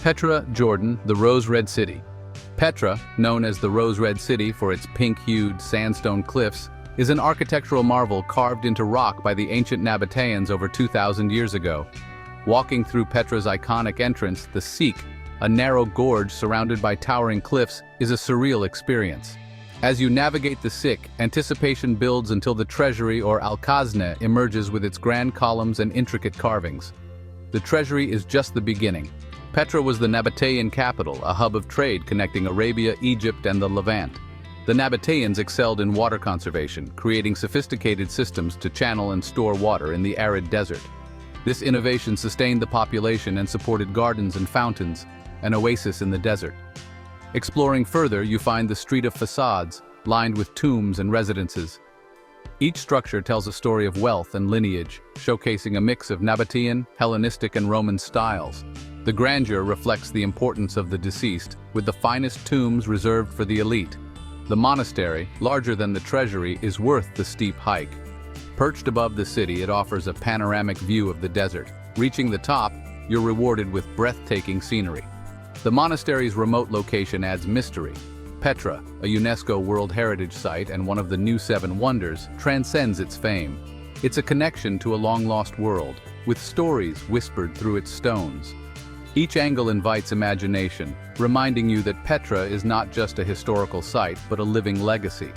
Petra, Jordan, the Rose Red City. Petra, known as the Rose Red City for its pink-hued sandstone cliffs, is an architectural marvel carved into rock by the ancient Nabateans over 2,000 years ago. Walking through Petra's iconic entrance, the Seek, a narrow gorge surrounded by towering cliffs, is a surreal experience. As you navigate the Seek, anticipation builds until the treasury or Alcazne emerges with its grand columns and intricate carvings. The treasury is just the beginning. Petra was the Nabatean capital, a hub of trade connecting Arabia, Egypt, and the Levant. The Nabateans excelled in water conservation, creating sophisticated systems to channel and store water in the arid desert. This innovation sustained the population and supported gardens and fountains, an oasis in the desert. Exploring further, you find the Street of Facades, lined with tombs and residences. Each structure tells a story of wealth and lineage, showcasing a mix of Nabatean, Hellenistic, and Roman styles. The grandeur reflects the importance of the deceased, with the finest tombs reserved for the elite. The monastery, larger than the treasury, is worth the steep hike. Perched above the city, it offers a panoramic view of the desert. Reaching the top, you're rewarded with breathtaking scenery. The monastery's remote location adds mystery. Petra, a UNESCO World Heritage Site and one of the new Seven Wonders, transcends its fame. It's a connection to a long-lost world, with stories whispered through its stones. Each angle invites imagination, reminding you that Petra is not just a historical site but a living legacy.